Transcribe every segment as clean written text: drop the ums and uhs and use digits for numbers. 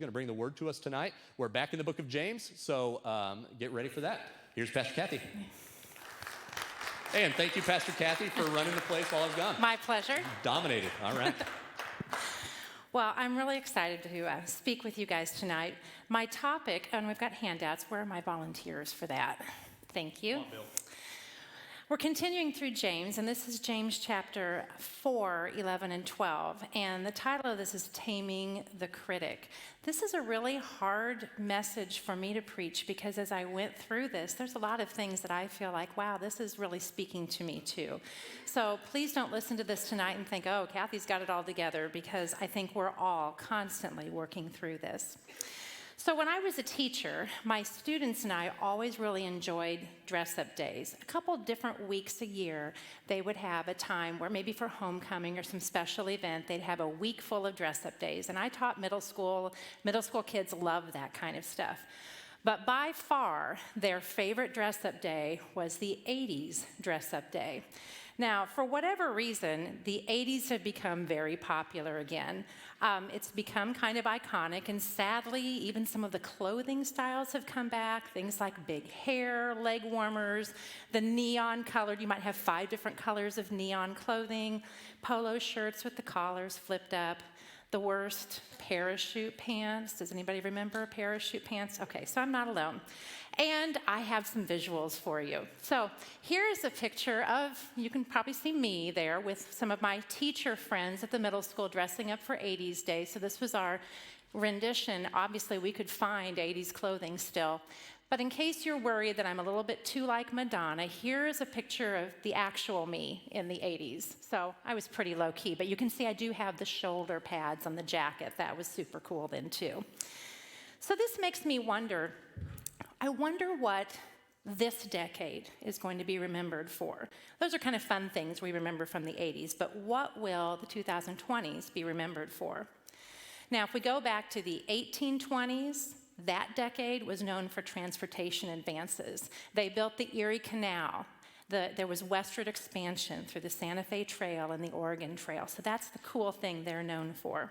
going to bring the word to us tonight. We're back in the book of James, so get ready for that. Here's Pastor Kathy. And thank you, Pastor Kathy, for running the place while I've gone. My pleasure. Dominated. All right. Well, I'm really excited to speak with you guys tonight. My topic, and we've got handouts. Where are my volunteers for that? Thank you. Come on, Bill. We're continuing through James, and this is James chapter 4, 11, and 12. And the title of this is Taming the Critic. This is a really hard message for me to preach because as I went through this, there's a lot of things that I feel like, wow, this is really speaking to me too. So please don't listen to this tonight and think, oh, Kathy's got it all together, because I think we're all constantly working through this. So when I was a teacher, my students and I always really enjoyed dress-up days. A couple different weeks a year, they would have a time where maybe for homecoming or some special event, they'd have a week full of dress-up days. And I taught middle school. Middle school kids love that kind of stuff. But by far, their favorite dress-up day was the 80s dress-up day. Now, for whatever reason, the 80s have become very popular again. It's become kind of iconic, and sadly, even some of the clothing styles have come back. Things like big hair, leg warmers, the neon colored, you might have 5 different colors of neon clothing, polo shirts with the collars flipped up. The worst, parachute pants. Does anybody remember parachute pants? Okay, so I'm not alone. And I have some visuals for you. So here's a picture of, you can probably see me there with some of my teacher friends at the middle school dressing up for 80s Day. So this was our rendition. Obviously, we could find 80s clothing still. But in case you're worried that I'm a little bit too like Madonna, here is a picture of the actual me in the 80s. So I was pretty low-key, but you can see I do have the shoulder pads on the jacket. That was super cool then, too. So this makes me wonder, I wonder what this decade is going to be remembered for. Those are kind of fun things we remember from the 80s, but what will the 2020s be remembered for? Now, if we go back to the 1820s, that decade was known for transportation advances. They built the Erie Canal. There was westward expansion through the Santa Fe Trail and the Oregon Trail. So that's the cool thing they're known for.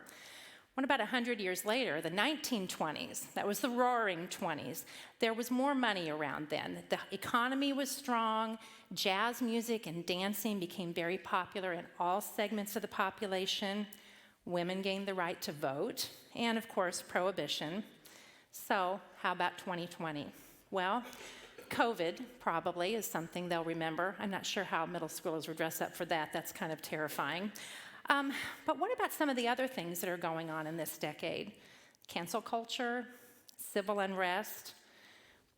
What about 100 years later, the 1920s? That was the roaring 20s. There was more money around then. The economy was strong. Jazz music and dancing became very popular in all segments of the population. Women gained the right to vote. And, of course, prohibition. So how about 2020? Well, COVID probably is something they'll remember. I'm not sure how middle schoolers were dressed up for that. That's kind of terrifying. But what about some of the other things that are going on in this decade? Cancel culture, civil unrest.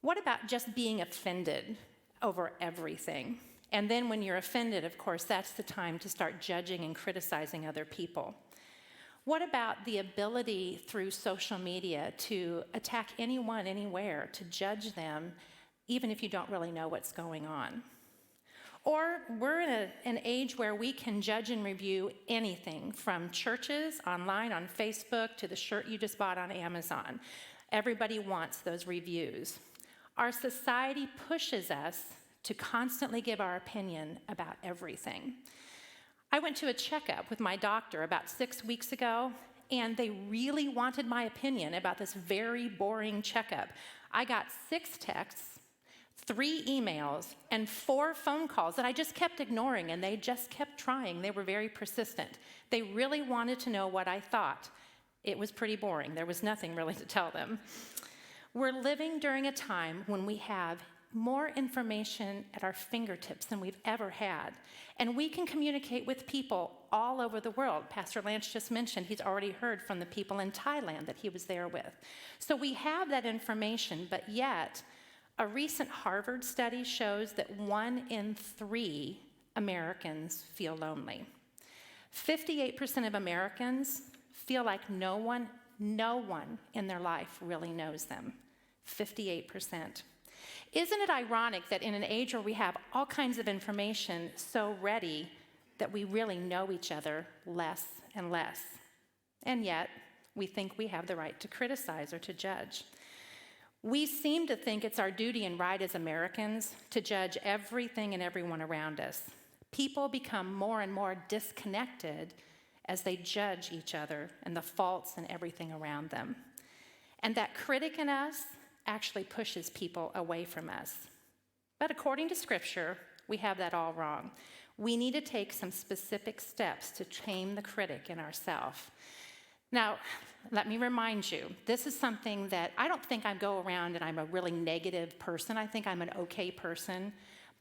What about just being offended over everything? And then when you're offended, of course, that's the time to start judging and criticizing other people. What about the ability through social media to attack anyone, anywhere, to judge them, even if you don't really know what's going on? Or we're in an age where we can judge and review anything from churches, online, on Facebook, to the shirt you just bought on Amazon. Everybody wants those reviews. Our society pushes us to constantly give our opinion about everything. I went to a checkup with my doctor about 6 weeks ago, and they really wanted my opinion about this very boring checkup. I got 6 texts, 3 emails, and 4 phone calls that I just kept ignoring, and they just kept trying. They were very persistent. They really wanted to know what I thought. It was pretty boring. There was nothing really to tell them. We're living during a time when we have more information at our fingertips than we've ever had. And we can communicate with people all over the world. Pastor Lance just mentioned he's already heard from the people in Thailand that he was there with. So we have that information, but yet a recent Harvard study shows that 1 in 3 Americans feel lonely. 58% of Americans feel like no one in their life really knows them. 58%. Isn't it ironic that in an age where we have all kinds of information so ready that we really know each other less and less? And yet, we think we have the right to criticize or to judge. We seem to think it's our duty and right as Americans to judge everything and everyone around us. People become more and more disconnected as they judge each other and the faults in everything around them. And that critic in us actually pushes people away from us. But according to Scripture, we have that all wrong. We need to take some specific steps to tame the critic in ourselves. Now, let me remind you, this is something that I don't think I go around and I'm a really negative person. I think I'm an okay person.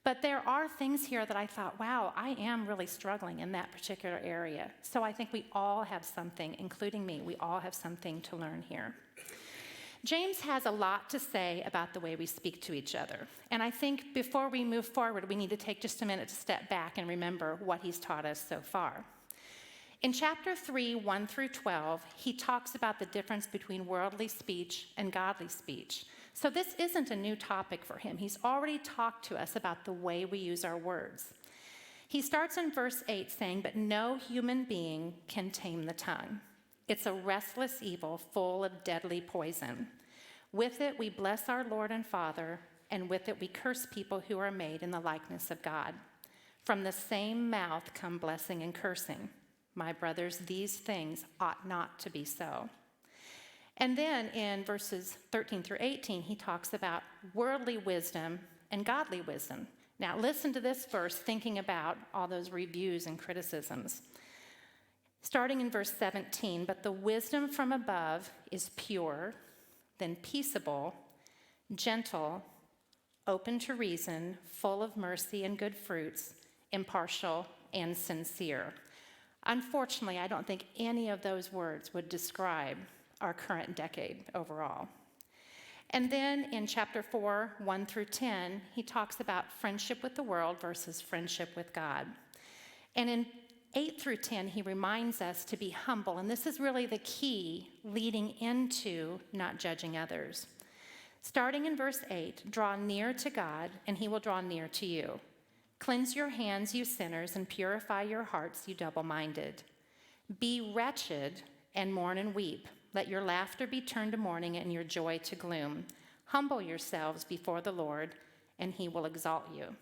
But there are things here that I thought, wow, I am really struggling in that particular area. So I think we all have something, including me, we all have something to learn here. James has a lot to say about the way we speak to each other. And I think before we move forward, we need to take just a minute to step back and remember what he's taught us so far. In chapter 3, 1 through 12, he talks about the difference between worldly speech and godly speech. So this isn't a new topic for him. He's already talked to us about the way we use our words. He starts in verse 8 saying, "But no human being can tame the tongue. It's a restless evil full of deadly poison. With it we bless our Lord and Father, and with it we curse people who are made in the likeness of God. From the same mouth come blessing and cursing. My brothers, these things ought not to be so." And then in verses 13 through 18, he talks about worldly wisdom and godly wisdom. Now listen to this verse, thinking about all those reviews and criticisms. Starting in verse 17, "But the wisdom from above is pure, then peaceable, gentle, open to reason, full of mercy and good fruits, impartial and sincere." Unfortunately, I don't think any of those words would describe our current decade overall. And then in chapter 4, 1 through 10, he talks about friendship with the world versus friendship with God. And in 8 through 10, he reminds us to be humble, and this is really the key leading into not judging others. Starting in verse 8, "Draw near to God, and he will draw near to you. Cleanse your hands, you sinners, and purify your hearts, you double-minded. Be wretched and mourn and weep. Let your laughter be turned to mourning and your joy to gloom. Humble yourselves before the Lord, and he will exalt you."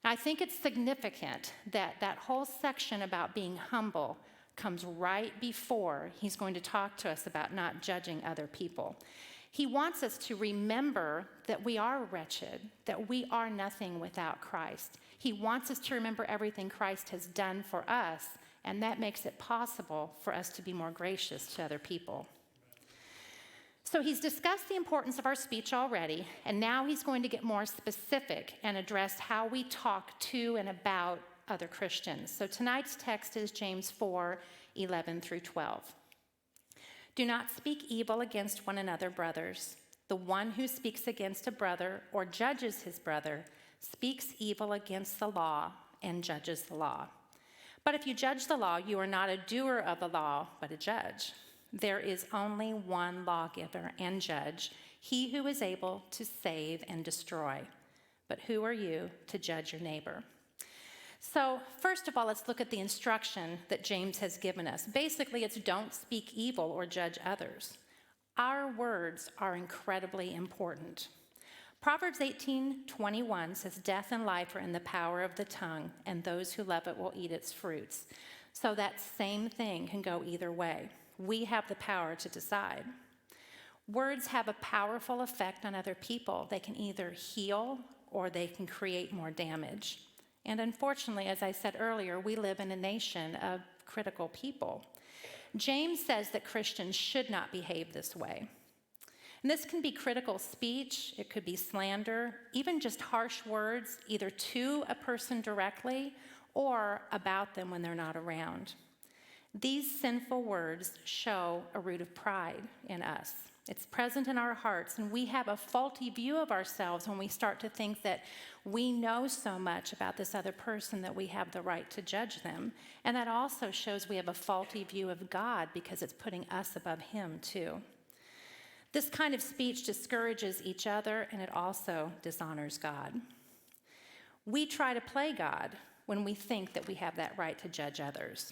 I think it's significant that that whole section about being humble comes right before he's going to talk to us about not judging other people. He wants us to remember that we are wretched, that we are nothing without Christ. He wants us to remember everything Christ has done for us, and that makes it possible for us to be more gracious to other people. So he's discussed the importance of our speech already, and now he's going to get more specific and address how we talk to and about other Christians. So tonight's text is James 4, 11 through 12. "Do not speak evil against one another, brothers. The one who speaks against a brother or judges his brother speaks evil against the law and judges the law. But if you judge the law, you are not a doer of the law, but a judge. There is only one lawgiver and judge, he who is able to save and destroy. But who are you to judge your neighbor?" So first of all, let's look at the instruction that James has given us. Basically, it's don't speak evil or judge others. Our words are incredibly important. Proverbs 18:21 says, "Death and life are in the power of the tongue, and those who love it will eat its fruits." So that same thing can go either way. We have the power to decide. Words have a powerful effect on other people. They can either heal or they can create more damage. And unfortunately, as I said earlier, we live in a nation of critical people. James says that Christians should not behave this way. And this can be critical speech, it could be slander, even just harsh words, either to a person directly or about them when they're not around. These sinful words show a root of pride in us. It's present in our hearts, and we have a faulty view of ourselves when we start to think that we know so much about this other person that we have the right to judge them. And that also shows we have a faulty view of God because it's putting us above him too. This kind of speech discourages each other, and it also dishonors God. We try to play God when we think that we have that right to judge others.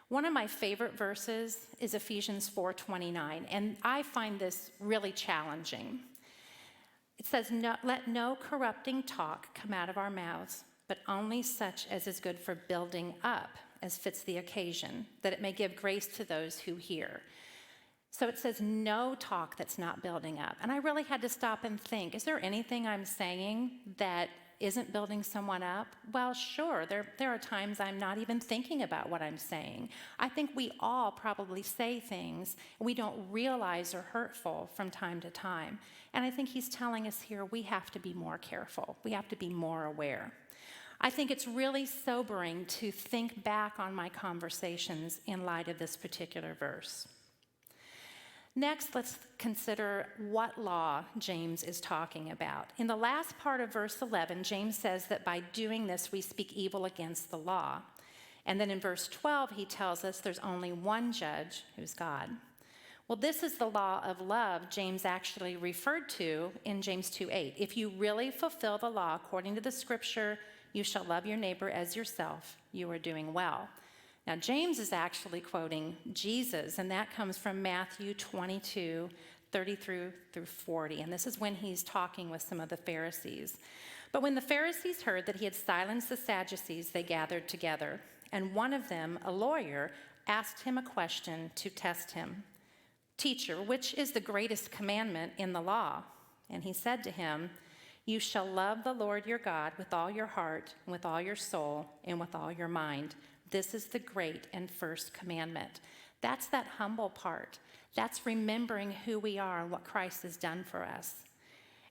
One of my favorite verses is Ephesians 4:29, and I find this really challenging. It says, "Let no corrupting talk come out of our mouths, but only such as is good for building up, as fits the occasion, that it may give grace to those who hear." So it says no talk that's not building up. And I really had to stop and think, is there anything I'm saying that isn't building someone up? Well, sure, there are times I'm not even thinking about what I'm saying. I think we all probably say things we don't realize are hurtful from time to time. And I think he's telling us here we have to be more careful. We have to be more aware. I think it's really sobering to think back on my conversations in light of this particular verse. Next, let's consider what law James is talking about. In the last part of verse 11, James says that by doing this, we speak evil against the law. And then in verse 12, he tells us there's only one judge, who's God. Well, this is the law of love James actually referred to in James 2:8. If you really fulfill the law according to the scripture, you shall love your neighbor as yourself, you are doing well. Now, James is actually quoting Jesus, and that comes from Matthew 22:30 through 40. And this is when he's talking with some of the Pharisees. But when the Pharisees heard that he had silenced the Sadducees, they gathered together. And one of them, a lawyer, asked him a question to test him. Teacher, which is the greatest commandment in the law? And he said to him, you shall love the Lord your God with all your heart, and with all your soul, and with all your mind. This is the great and first commandment. That's that humble part. That's remembering who we are and what Christ has done for us.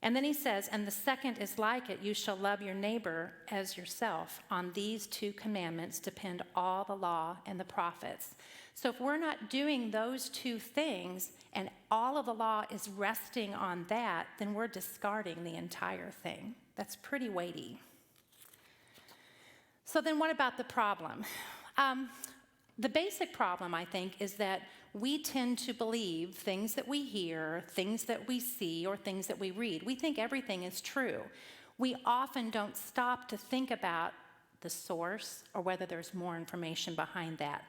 And then he says, and the second is like it, you shall love your neighbor as yourself. On these two commandments depend all the law and the prophets. So if we're not doing those two things and all of the law is resting on that, then we're discarding the entire thing. That's pretty weighty. So then what about the problem? The basic problem, I think, is that we tend to believe things that we hear, things that we see, or things that we read. We think everything is true. We often don't stop to think about the source or whether there's more information behind that.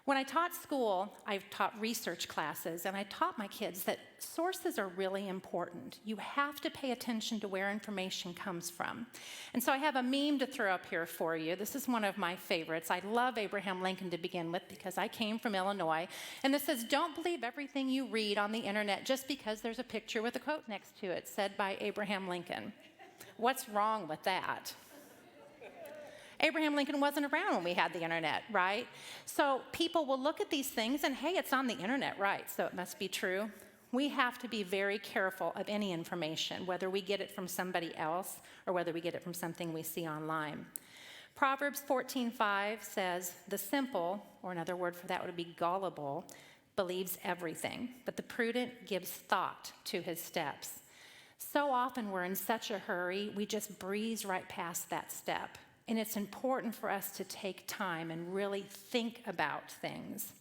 When I taught school, I taught research classes, and I taught my kids that sources are really important. You have to pay attention to where information comes from. And so I have a meme to throw up here for you. This is one of my favorites. I love Abraham Lincoln to begin with because I came from Illinois. And this says, don't believe everything you read on the internet just because there's a picture with a quote next to it, said by Abraham Lincoln. What's wrong with that? Abraham Lincoln wasn't around when we had the internet, right? So people will look at these things and, hey, it's on the internet, right? So it must be true. We have to be very careful of any information, whether we get it from somebody else or whether we get it from something we see online. Proverbs 14:5 says, the simple, or another word for that would be gullible, believes everything, but the prudent gives thought to his steps. So often we're in such a hurry, we just breeze right past that step. And it's important for us to take time and really think about things.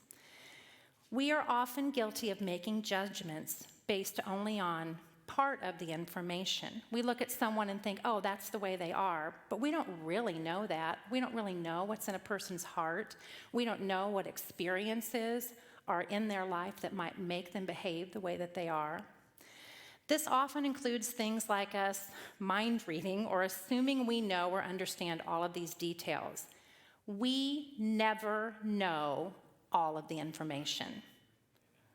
We are often guilty of making judgments based only on part of the information. We look at someone and think, oh, that's the way they are, but we don't really know that. We don't really know what's in a person's heart. We don't know what experiences are in their life that might make them behave the way that they are. This often includes things like us mind reading or assuming we know or understand all of these details. We never know all of the information.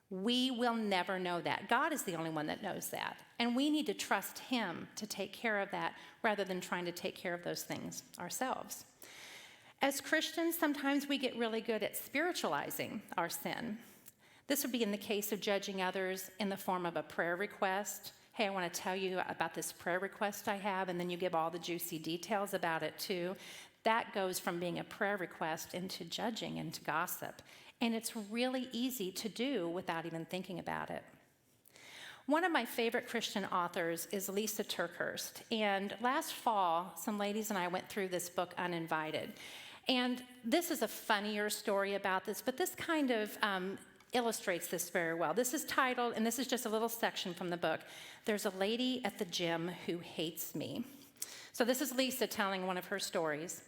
We will never know that. God is the only one that knows that. And we need to trust him to take care of that rather than trying to take care of those things ourselves. As Christians, sometimes we get really good at spiritualizing our sin. This would be in the case of judging others in the form of a prayer request. Hey, I want to tell you about this prayer request I have, and then you give all the juicy details about it too. That goes from being a prayer request into judging, into gossip. And it's really easy to do without even thinking about it. One of my favorite Christian authors is Lisa TerKeurst. And last fall, some ladies and I went through this book, Uninvited. And this is a funnier story about this, but this kind of illustrates this very well. This is titled, and this is just a little section from the book, There's a Lady at the Gym Who Hates Me. So this is Lisa telling one of her stories.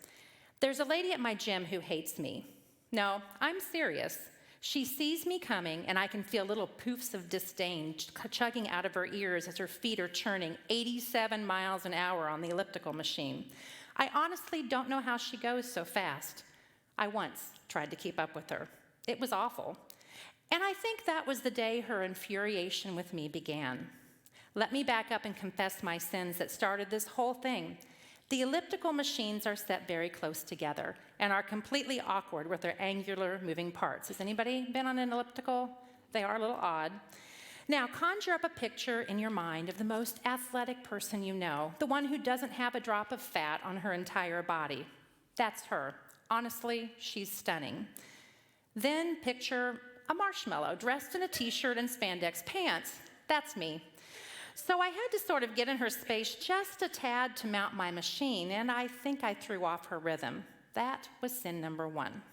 There's a lady at my gym who hates me. No, I'm serious. She sees me coming, and I can feel little poofs of disdain chugging out of her ears as her feet are churning 87 miles an hour on the elliptical machine. I honestly don't know how she goes so fast. I once tried to keep up with her. It was awful. And I think that was the day her infuriation with me began. Let me back up and confess my sins that started this whole thing. The elliptical machines are set very close together and are completely awkward with their angular moving parts. Has anybody been on an elliptical? They are a little odd. Now, conjure up a picture in your mind of the most athletic person you know, the one who doesn't have a drop of fat on her entire body. That's her. Honestly, she's stunning. Then picture a marshmallow dressed in a t-shirt and spandex pants. That's me. So I had to sort of get in her space just a tad to mount my machine, and I think I threw off her rhythm. That was sin number 1.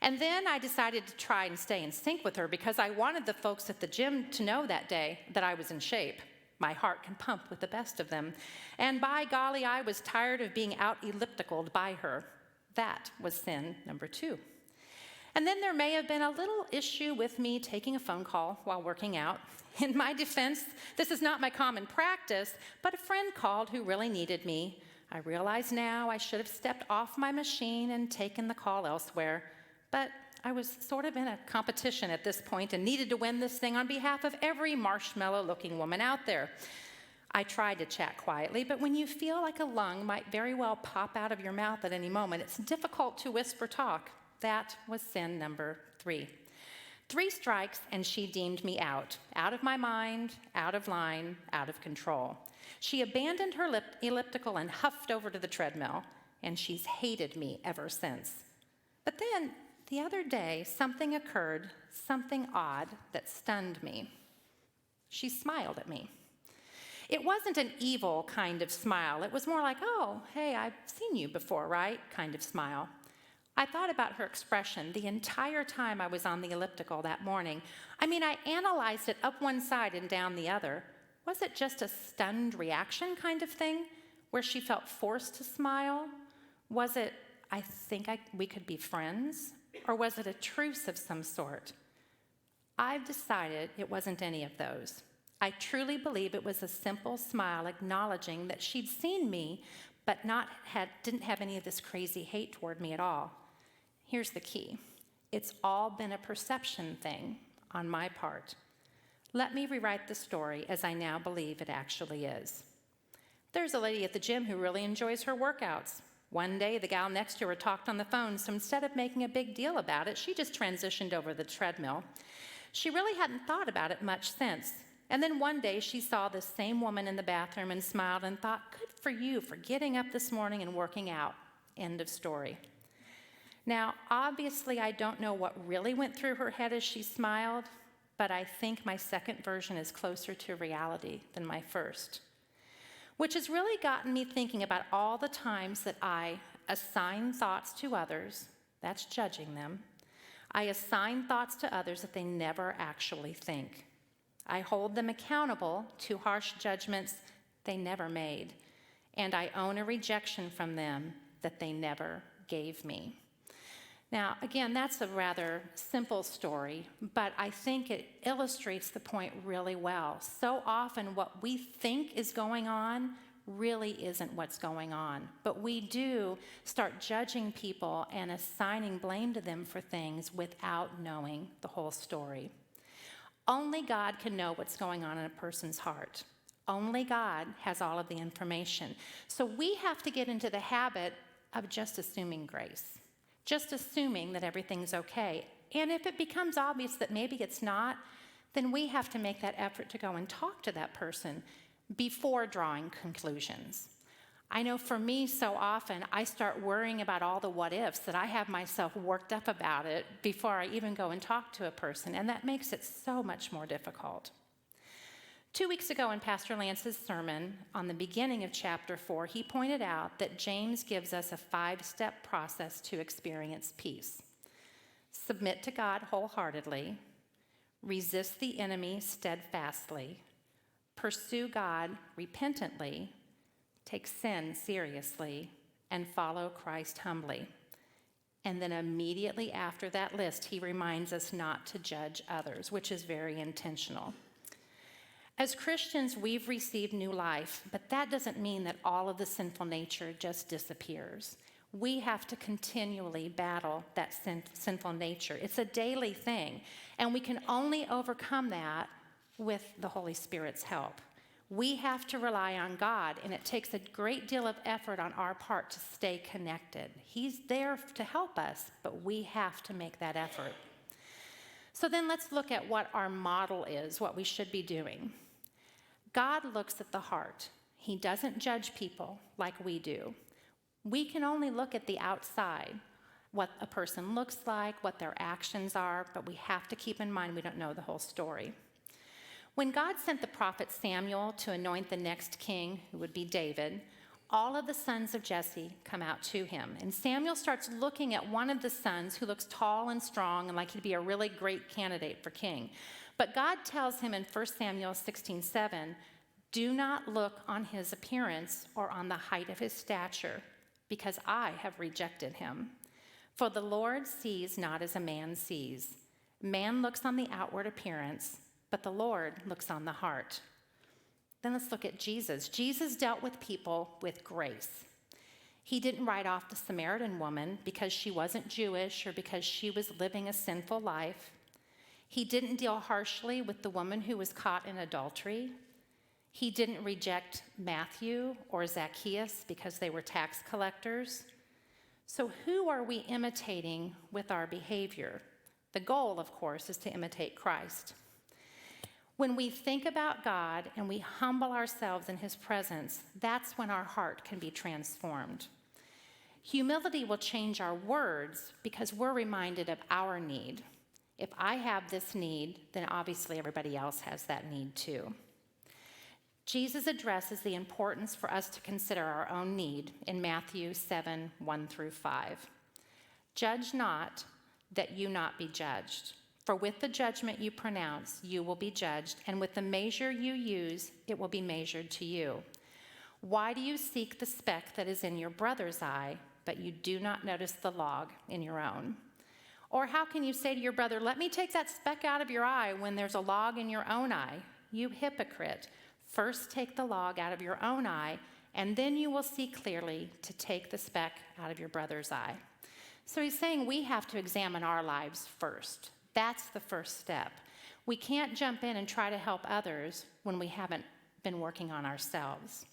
And then I decided to try and stay in sync with her because I wanted the folks at the gym to know that day that I was in shape. My heart can pump with the best of them. And by golly, I was tired of being out ellipticaled by her. That was sin number 2. And then there may have been a little issue with me taking a phone call while working out. In my defense, this is not my common practice, but a friend called who really needed me. I realize now I should have stepped off my machine and taken the call elsewhere, but I was sort of in a competition at this point and needed to win this thing on behalf of every marshmallow-looking woman out there. I tried to chat quietly, but when you feel like a lung might very well pop out of your mouth at any moment, it's difficult to whisper talk. That was sin number 3. 3 strikes, and she deemed me out of my mind, out of line, out of control. She abandoned her elliptical and huffed over to the treadmill, and she's hated me ever since. But then, the other day, something occurred, something odd that stunned me. She smiled at me. It wasn't an evil kind of smile. It was more like, oh, hey, I've seen you before, right? Kind of smile. I thought about her expression the entire time I was on the elliptical that morning. I analyzed it up one side and down the other. Was it just a stunned reaction kind of thing, where she felt forced to smile? Was it, we could be friends? Or was it a truce of some sort? I've decided it wasn't any of those. I truly believe it was a simple smile acknowledging that she'd seen me, but didn't have any of this crazy hate toward me at all. Here's the key. It's all been a perception thing on my part. Let me rewrite the story as I now believe it actually is. There's a lady at the gym who really enjoys her workouts. One day, the gal next to her talked on the phone, so instead of making a big deal about it, she just transitioned over the treadmill. She really hadn't thought about it much since. And then one day, she saw this same woman in the bathroom and smiled and thought, good for you for getting up this morning and working out. End of story. Now, obviously, I don't know what really went through her head as she smiled, but I think my second version is closer to reality than my first, which has really gotten me thinking about all the times that I assign thoughts to others, that's judging them. I assign thoughts to others that they never actually think. I hold them accountable to harsh judgments they never made, and I own a rejection from them that they never gave me. Now, again, that's a rather simple story, but I think it illustrates the point really well. So often what we think is going on really isn't what's going on, but we do start judging people and assigning blame to them for things without knowing the whole story. Only God can know what's going on in a person's heart. Only God has all of the information. So we have to get into the habit of just assuming grace, just assuming that everything's okay. And if it becomes obvious that maybe it's not, then we have to make that effort to go and talk to that person before drawing conclusions. I know for me, so often, I start worrying about all the what-ifs that I have myself worked up about it before I even go and talk to a person, and that makes it so much more difficult. 2 weeks ago in Pastor Lance's sermon on the beginning of chapter 4, he pointed out that James gives us a 5-step process to experience peace. Submit to God wholeheartedly, resist the enemy steadfastly, pursue God repentantly, take sin seriously, and follow Christ humbly. And then immediately after that list, he reminds us not to judge others, which is very intentional. As Christians, we've received new life, but that doesn't mean that all of the sinful nature just disappears. We have to continually battle that sinful nature. It's a daily thing, and we can only overcome that with the Holy Spirit's help. We have to rely on God, and it takes a great deal of effort on our part to stay connected. He's there to help us, but we have to make that effort. So then let's look at what our model is, what we should be doing. God looks at the heart. He doesn't judge people like we do. We can only look at the outside, what a person looks like, what their actions are, but we have to keep in mind we don't know the whole story. When God sent the prophet Samuel to anoint the next king, who would be David, all of the sons of Jesse come out to him. And Samuel starts looking at one of the sons who looks tall and strong and like he'd be a really great candidate for king. But God tells him in 1 Samuel 16:7, do not look on his appearance or on the height of his stature, because I have rejected him. For the Lord sees not as a man sees. Man looks on the outward appearance, but the Lord looks on the heart. Then let's look at Jesus. Jesus dealt with people with grace. He didn't write off the Samaritan woman because she wasn't Jewish or because she was living a sinful life. He didn't deal harshly with the woman who was caught in adultery. He didn't reject Matthew or Zacchaeus because they were tax collectors. So who are we imitating with our behavior? The goal, of course, is to imitate Christ. When we think about God and we humble ourselves in his presence, that's when our heart can be transformed. Humility will change our words because we're reminded of our need. If I have this need, then obviously everybody else has that need too. Jesus addresses the importance for us to consider our own need in Matthew 7:1-5. Judge not, that you not be judged. For with the judgment you pronounce, you will be judged, and with the measure you use, it will be measured to you. Why do you seek the speck that is in your brother's eye, but you do not notice the log in your own? Or how can you say to your brother, let me take that speck out of your eye when there's a log in your own eye? You hypocrite, first take the log out of your own eye, and then you will see clearly to take the speck out of your brother's eye. So he's saying we have to examine our lives first. That's the first step. We can't jump in and try to help others when we haven't been working on ourselves.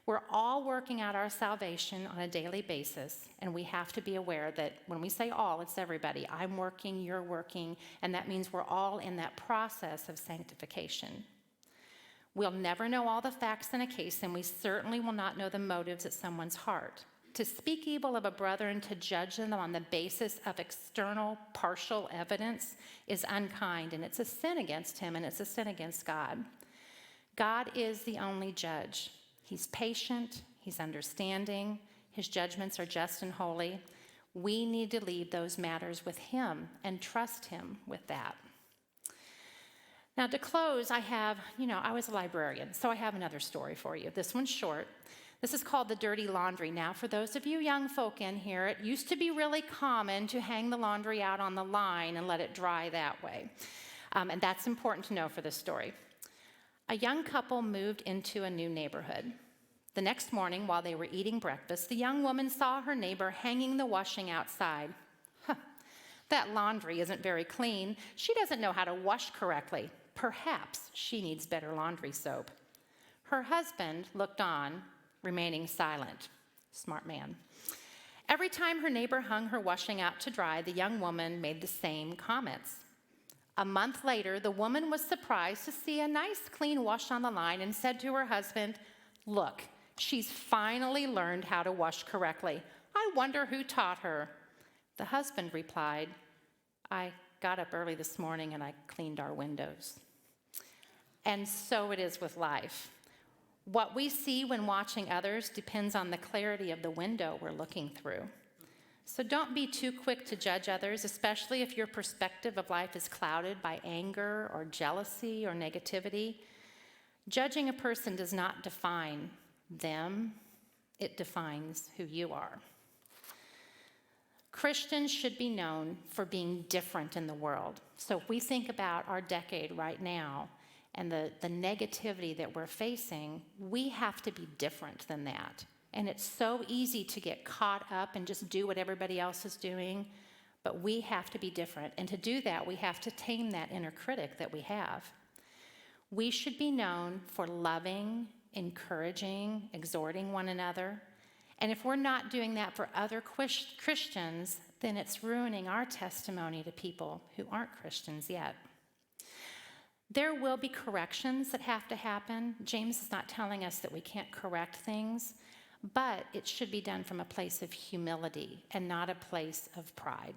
We're all working out our salvation on a daily basis, and we have to be aware that when we say all, it's everybody. I'm working, you're working, and that means we're all in that process of sanctification. We'll never know all the facts in a case, and we certainly will not know the motives at someone's heart. To speak evil of a brother and to judge them on the basis of external, partial evidence is unkind, and it's a sin against him, and it's a sin against God. God is the only judge. He's patient, he's understanding, his judgments are just and holy. We need to leave those matters with him and trust him with that. Now, to close, I was a librarian, so I have another story for you. This one's short. This is called the dirty laundry. Now, for those of you young folk in here, it used to be really common to hang the laundry out on the line and let it dry that way. And that's important to know for this story. A young couple moved into a new neighborhood. The next morning, while they were eating breakfast, the young woman saw her neighbor hanging the washing outside. That laundry isn't very clean. She doesn't know how to wash correctly. Perhaps she needs better laundry soap. Her husband looked on, remaining silent. Smart man. Every time her neighbor hung her washing out to dry, the young woman made the same comments. A month later, the woman was surprised to see a nice clean wash on the line and said to her husband, "Look, she's finally learned how to wash correctly. I wonder who taught her." The husband replied, "I got up early this morning and I cleaned our windows." And so it is with life. What we see when watching others depends on the clarity of the window we're looking through. So don't be too quick to judge others, especially if your perspective of life is clouded by anger or jealousy or negativity. Judging a person does not define them, it defines who you are. Christians should be known for being different in the world. So if we think about our decade right now, and the negativity that we're facing, we have to be different than that. And it's so easy to get caught up and just do what everybody else is doing. But we have to be different. And to do that, we have to tame that inner critic that we have. We should be known for loving, encouraging, exhorting one another. And if we're not doing that for other Christians, then it's ruining our testimony to people who aren't Christians yet. There will be corrections that have to happen. James is not telling us that we can't correct things, but it should be done from a place of humility and not a place of pride.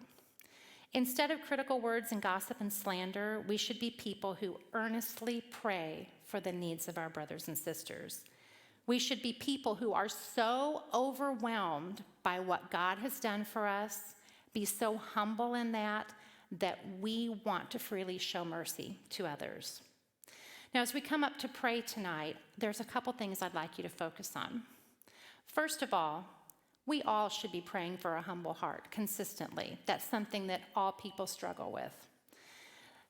Instead of critical words and gossip and slander, we should be people who earnestly pray for the needs of our brothers and sisters. We should be people who are so overwhelmed by what God has done for us, be so humble in that we want to freely show mercy to others. Now, as we come up to pray tonight, there's a couple things I'd like you to focus on. First of all, we all should be praying for a humble heart consistently. That's something that all people struggle with.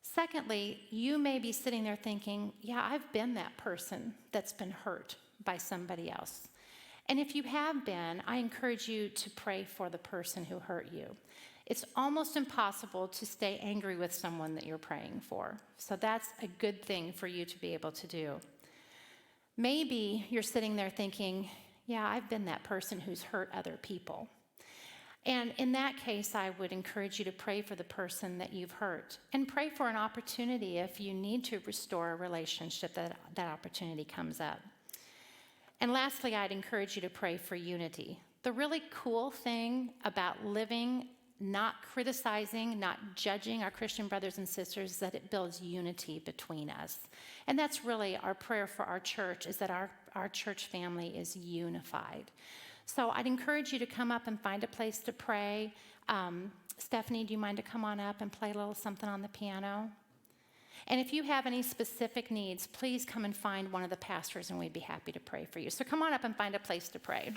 Secondly, you may be sitting there thinking, yeah, I've been that person that's been hurt by somebody else. And if you have been, I encourage you to pray for the person who hurt you. It's almost impossible to stay angry with someone that you're praying for. So that's a good thing for you to be able to do. Maybe you're sitting there thinking, yeah, I've been that person who's hurt other people. And in that case, I would encourage you to pray for the person that you've hurt and pray for an opportunity if you need to restore a relationship that opportunity comes up. And lastly, I'd encourage you to pray for unity. The really cool thing about living, not criticizing, not judging our Christian brothers and sisters, is that it builds unity between us. And that's really our prayer for our church, is that our church family is unified. So I'd encourage you to come up and find a place to pray. Stephanie, do you mind to come on up and play a little something on the piano? And if you have any specific needs, please come and find one of the pastors and we'd be happy to pray for you. So come on up and find a place to pray.